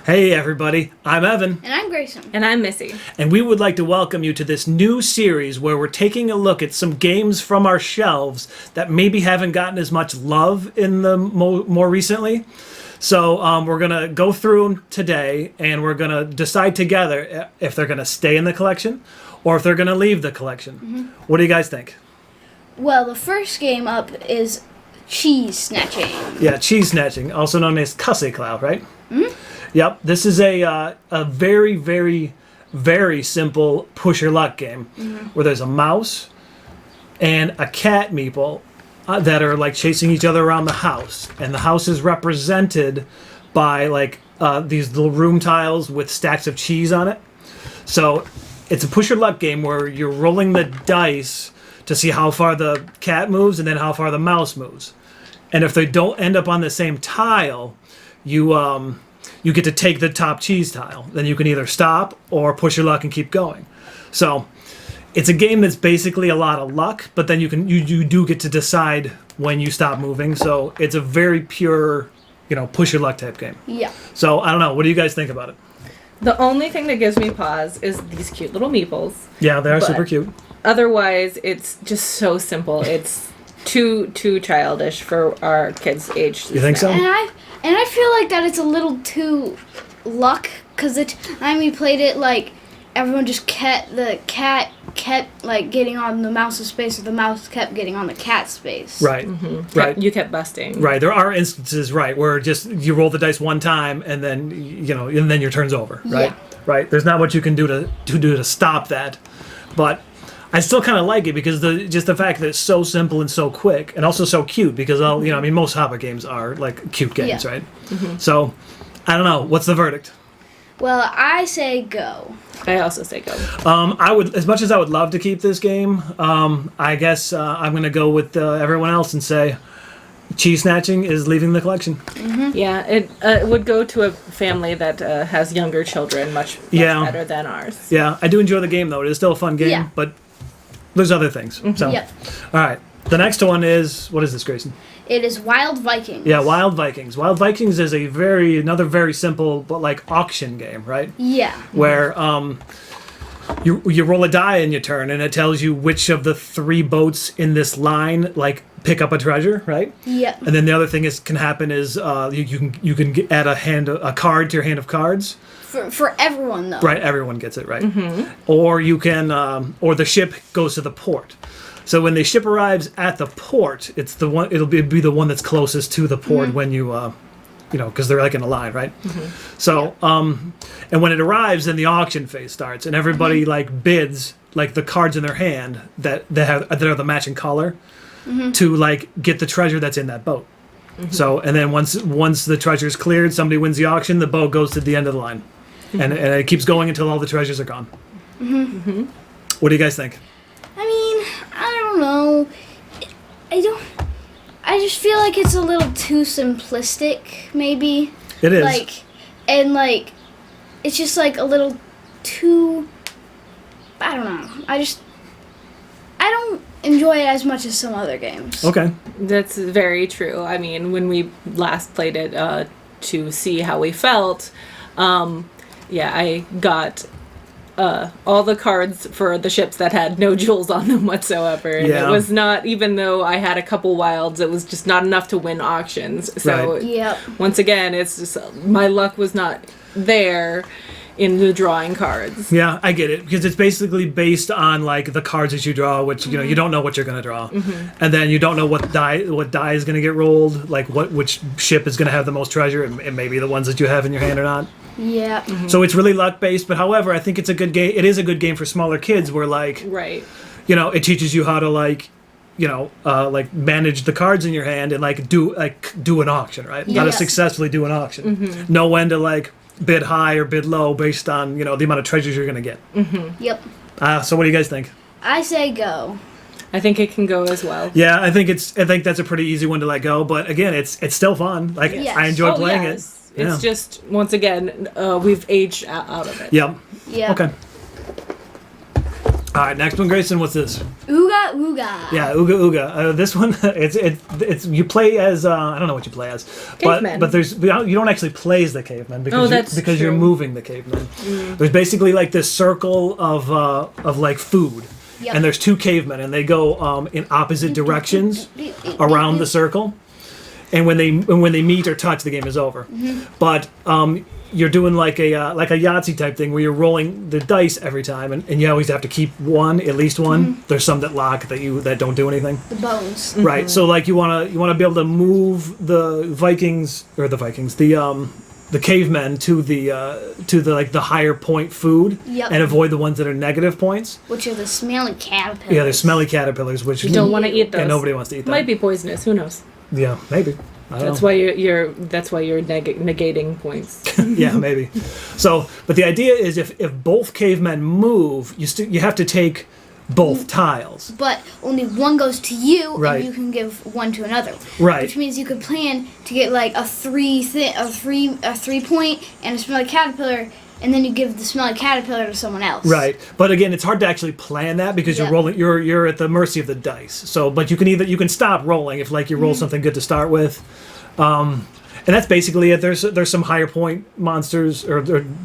Hey everybody, I'm Evan. And I'm Grayson. And I'm Missy. And we would like to welcome you to this new series where we're taking a look at some games from our shelves that maybe haven't gotten as much love in the more recently. So we're going to go through them today and we're going to decide together if they're going to stay in the collection or if they're going to leave the collection. Mm-hmm. What do you guys think? Well, the first game up is cheese snatching. Yeah, cheese snatching, also known as Cussy Cloud, right? Mm-hmm. Yep, this is a very, very, very simple push your luck game where there's a mouse and a cat meeple that are like chasing each other around the house, and the house is represented by like these little room tiles with stacks of cheese on it. So it's a push your luck game where you're rolling the dice to see how far the cat moves and then how far the mouse moves, and if they don't end up on the same tile, you get to take the top cheese tile. Then you can either stop or push your luck and keep going. So it's a game that's basically a lot of luck, but then you do get to decide when you stop moving. So it's a very pure, push your luck type game. Yeah. So I don't know. What do you guys think about it? The only thing that gives me pause is these cute little meeples. Yeah, they are super cute. Otherwise, it's just so simple. It's too childish for our kids' age. You think so? And I feel like that it's a little too luck, because the time we played it, like, everyone just the cat kept, like, getting on the mouse's space, or the mouse kept getting on the cat's space. Right. Mm-hmm. Right. You kept busting. Right. There are instances, right, where just you roll the dice one time and then, and then your turn's over, right? Yeah. Right. There's not much you can do to stop that. But I still kind of like it because the fact that it's so simple and so quick and also so cute because most Haba games are like cute games, right? Mm-hmm. So I don't know. What's the verdict? Well, I say go. I also say go. I would, as much as I would love to keep this game, I guess I'm going to go with everyone else and say cheese snatching is leaving the collection. Mm-hmm. Yeah, it would go to a family that has younger children much better than ours. Yeah, I do enjoy the game though. It is still a fun game, but there's other things. Mm-hmm. So, yep. All right. The next one is, what is this, Grayson? It is Wild Vikings. Yeah, Wild Vikings. Wild Vikings is another very simple but like auction game, right? Yeah. Where you roll a die in your turn and it tells you which of the 3 boats in this line like pick up a treasure, right? Yep. And then the other thing can happen is you can add a card to your hand of cards. For everyone, though. Right, everyone gets it, right? Mm-hmm. Or you can, or the ship goes to the port. So when the ship arrives at the port, it's the one. It'll be the one that's closest to the port when you, because they're like in a line, right? Mm-hmm. So, and when it arrives, then the auction phase starts, and everybody like bids like the cards in their hand that are the matching color to like get the treasure that's in that boat. Mm-hmm. So, and then once the treasure is cleared, somebody wins the auction. The boat goes to the end of the line. And it keeps going until all the treasures are gone. Mm-hmm. Mm-hmm. What do you guys think? I mean, I don't know. I just feel like it's a little too simplistic, maybe. It is. It's just like a little too, I don't know. I don't enjoy it as much as some other games. Okay. That's very true. I mean, when we last played it to see how we felt, I got all the cards for the ships that had no jewels on them whatsoever. And it was not, even though I had a couple wilds, it was just not enough to win auctions. So once again, it's just my luck was not there in the drawing cards. Yeah, I get it, because it's basically based on like the cards that you draw, which you don't know what you're going to draw, and then you don't know what die is going to get rolled, like which ship is going to have the most treasure, and maybe the ones that you have in your hand or not. Yeah. Mm-hmm. So it's really luck based, but however, I think it's a good game. It is a good game for smaller kids, where like it teaches you how to like manage the cards in your hand and like do an auction, right? How to successfully do an auction. Mm-hmm. Know when to like bid high or bid low based on the amount of treasures you're going to get. Mm-hmm. Yep. So what do you guys think? I say go. I think it can go as well. Yeah, I think that's a pretty easy one to let go, but again, it's still fun. Like I enjoy playing it. It's just, once again, we've aged out of it. Yep. Yeah. Okay. All right, next one, Grayson. What's this? Ooga Ooga ooga. Yeah, Ooga Ooga. This one, it's you play as I don't know what you play as, Cavemen. but you don't actually play as the cavemen because that's because you're true. moving the cavemen. There's basically like this circle of like food, Yep. and there's two cavemen, and they go in opposite directions around the circle, and when they meet or touch, the game is over. But you're doing like a Yahtzee type thing where you're rolling the dice every time, and you always have to keep at least one. There's some that lock that don't do anything. The bones. Right. So like you wanna be able to move the the cavemen to the higher point food Yep. and avoid the ones that are negative points. Which are the smelly caterpillars. Yeah, they're smelly caterpillars, which You don't want to eat those. Yeah, nobody wants to eat them. Might be poisonous. Who knows? Yeah, maybe. I don't That's know. why you're negating points. Yeah, maybe. So, but the idea is if both cavemen move, you have to take both tiles. But only one goes to you, Right. and you can give one to another. Right. Which means you could plan to get like a 3 point and a smelly caterpillar, and then you give the smelly caterpillar to someone else. Right, but again, it's hard to actually plan that because Yeah. you're rolling. You're at the mercy of the dice. So, but you can stop rolling if like you roll something good to start with, and that's basically it. There's some higher point monsters or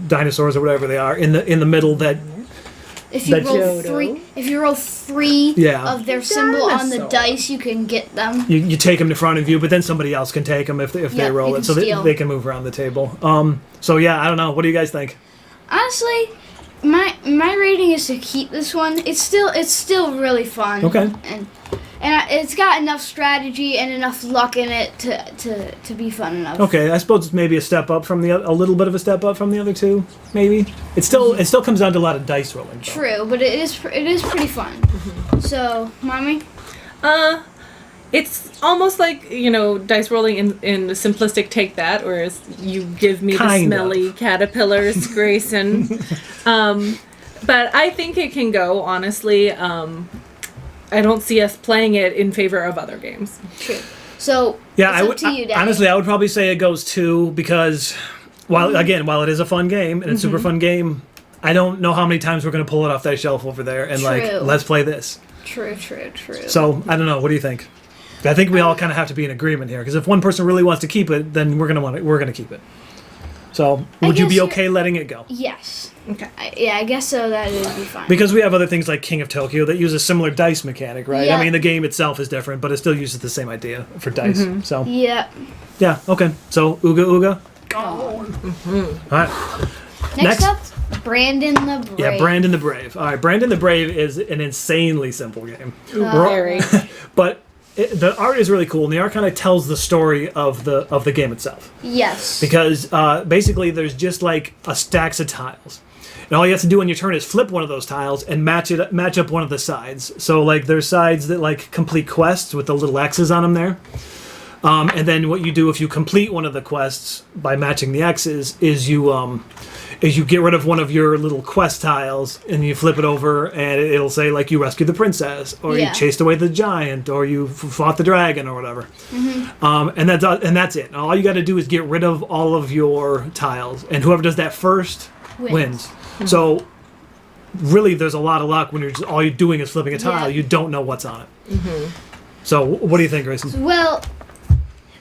dinosaurs or whatever they are in the middle that If you That's- roll three Yeah. of their symbol on the Dinosaur. dice, you can get them. you take them to front of you, but then somebody else can take them if they Yeah, roll you it, can so steal. they can move around the table. So yeah, I don't know. What do you guys think? Honestly, my rating is to keep this one. It's still really fun. Okay. And it's got enough strategy and enough luck in it to be fun enough. Okay, I suppose it's maybe a little bit of a step up from the other two. Maybe it still comes down to a lot of dice rolling. Though. True, but it is pretty fun. So, mommy. It's almost like, dice rolling in simplistic take that, whereas you give me the Kind of. smelly caterpillars, Grayson. But I think it can go, honestly. I don't see us playing it in favor of other games. True. So, Yeah, it's I up would to you, Daddy. honestly, I would probably say it goes 2 because while it is a fun game and it's a super fun game, I don't know how many times we're going to pull it off that shelf over there and True. like let's play this. True. So I don't know. What do you think? I think we all kind of have to be in agreement here because if one person really wants to keep it, then we're gonna keep it. So would you guess be you're- okay letting it go? Yes. Okay. I guess so. That would be fine. Because we have other things like King of Tokyo that use a similar dice mechanic, right? Yeah. I mean, the game itself is different, but it still uses the same idea for dice. So Yeah. yeah, okay. So Ooga Ooga. Oh. All right. Next Next. up, Brandon the Brave. Yeah, Brandon the Brave. All right, Brandon the Brave is an insanely simple game. Very. But the art is really cool, and the art kind of tells the story of the game itself. Yes. Because basically, there's just like a stacks of tiles, and all you have to do on your turn is flip one of those tiles and match up one of the sides. So like there's sides that like complete quests with the little X's on them there. And then what you do if you complete one of the quests by matching the X's is you get rid of one of your little quest tiles and you flip it over and it'll say like you rescued the princess or Yeah. you chased away the giant or you fought the dragon or whatever. And that's it. All you got to do is get rid of all of your tiles and whoever does that first wins. So really there's a lot of luck when all you're doing is flipping a tile. Yeah. You don't know what's on it. So what do you think, Grayson? Well,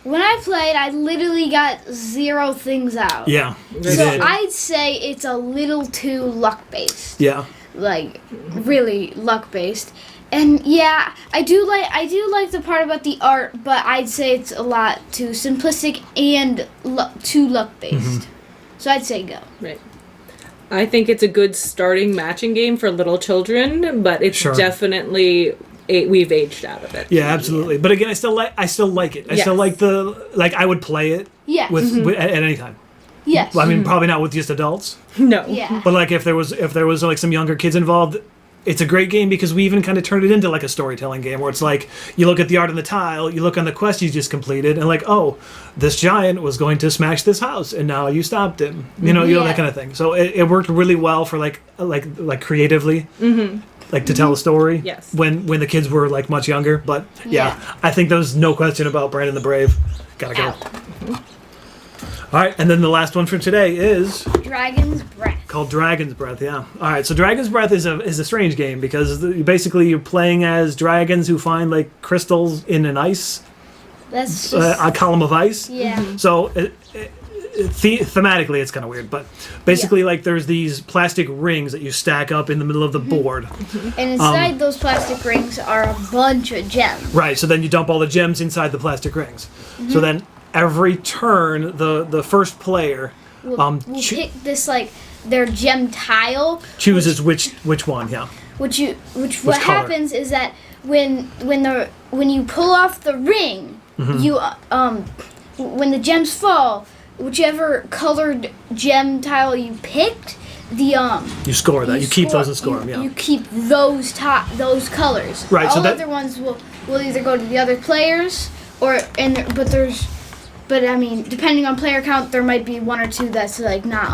when I played, I literally got 0 things out. Yeah, you So did. I'd say it's a little too luck based. Yeah. Like really luck based. And yeah, I do like the part about the art, but I'd say it's a lot too simplistic and too luck based. So I'd say go. Right. I think it's a good starting matching game for little children, but it's Sure. definitely we've aged out of it. Yeah, absolutely. But again, I still like it. I Yes. still like I would play it Yes. with at any time. Yes. Well, I mean, probably not with just adults, No. Yeah. but like if there was like some younger kids involved, it's a great game because we even kind of turned it into like a storytelling game where it's like you look at the art on the tile, you look on the quest you just completed, and like, oh, this giant was going to smash this house, and now you stopped him. You know Yeah. that kind of thing. So it worked really well for like creatively. Like to tell a story. Yes. When the kids were like much younger, but yeah, Yeah. I think there's no question about Brandon the Brave. Gotta go. Out. All right, and then the last one for today is Dragon's Breath. called Dragon's Breath. Yeah. All right, so Dragon's Breath is a strange game because basically you're playing as dragons who find like crystals in an ice, That's just, a column of ice. yeah. So thematically, it's kind of weird, but basically, like there's these plastic rings that you stack up in the middle of the board. And inside those plastic rings are a bunch of gems. Right. So then you dump all the gems inside the plastic rings. So then every turn, the first player We'll pick this like their gem tile. chooses which one. Yeah. What color? happens is that when you pull off the ring, you when the gems fall, whichever colored gem tile you picked, the You score that. You keep those and score them. Yeah. You keep those colors. Right, so All that- other ones will either go to the other players but I mean, depending on player count, there might be one or two that's like not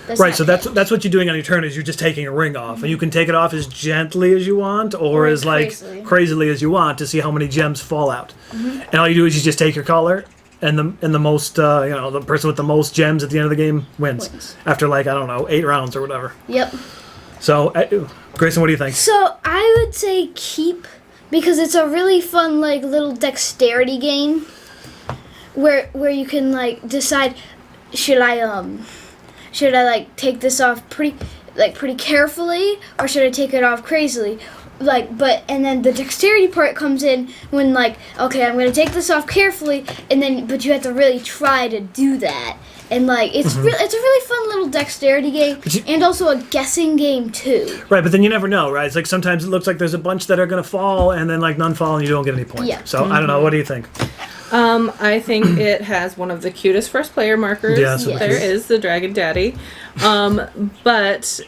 Right, not so picked. that's what you're doing on your turn is you're just taking a ring off, and you can take it off as gently as you want, or as like crazily as you want to see how many gems fall out. And all you do is you just take your color, and the most the person with the most gems at the end of the game wins. After like I don't know 8 rounds or whatever. Yep. So Grayson, what do you think? So I would say keep because it's a really fun like little dexterity game where you can like decide should I like take this off pretty carefully or should I take it off crazily? And then the dexterity part comes in when like, okay, I'm gonna take this off carefully, but you have to really try to do that, and like it's a really fun little dexterity game, and also a guessing game too. Right, but then you never know, right? It's like sometimes it looks like there's a bunch that are gonna fall, and then like none fall, and you don't get any points. Yeah. So I don't know. What do you think? I think it has one of the cutest first player markers. Yeah, super there cute. is the Dragon Daddy. But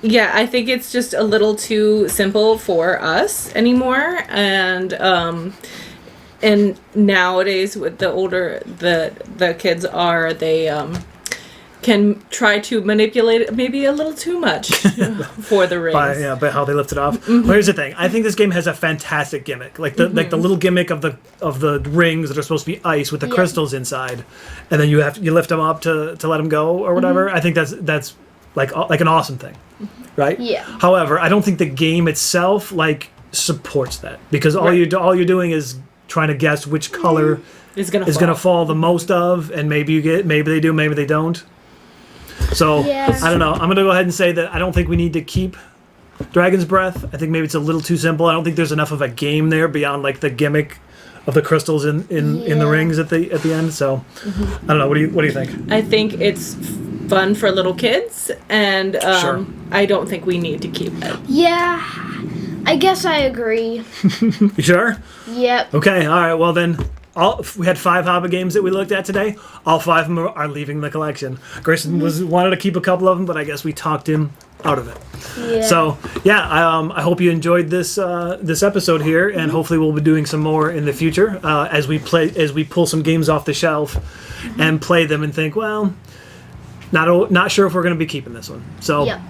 yeah, I think it's just a little too simple for us anymore. And nowadays with the older the kids are, they can try to manipulate it maybe a little too much for the rings. By how they lift it off. Well, here's the thing. I think this game has a fantastic gimmick, like the little gimmick of the rings that are supposed to be ice with the crystals inside, and then you lift them up to let them go or whatever. I think that's like an awesome thing, right? Yeah. However, I don't think the game itself like supports that because all you're doing is trying to guess which color is gonna fall the most of, and maybe they do, maybe they don't. So, Yeah. I don't know. I'm going to go ahead and say that I don't think we need to keep Dragon's Breath. I think maybe it's a little too simple. I don't think there's enough of a game there beyond like the gimmick of the crystals in the rings at the end. So, I don't know. What do you think? I think it's fun for little kids, and Sure. I don't think we need to keep it. Yeah, I guess I agree. You sure? Yep. Okay. All right. Well then. We had 5 Haba games that we looked at today. All 5 of them are leaving the collection. Grayson wanted to keep a couple of them, but I guess we talked him out of it. Yeah. So I hope you enjoyed this episode here, and hopefully we'll be doing some more in the future as we pull some games off the shelf and play them and think, well, not sure if we're going to be keeping this one. So Yep.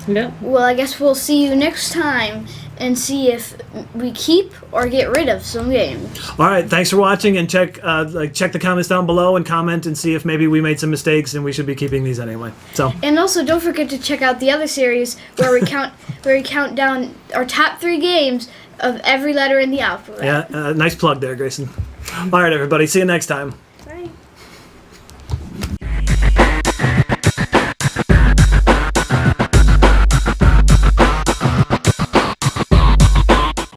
Yeah. Well, I guess we'll see you next time and see if we keep or get rid of some games. all right, thanks for watching, and check the comments down below and comment and see if maybe we made some mistakes and we should be keeping these anyway. So And also, don't forget to check out the other series where we count down our top 3 games of every letter in the alphabet. yeah, nice plug there, Grayson. All right, everybody, see you next time.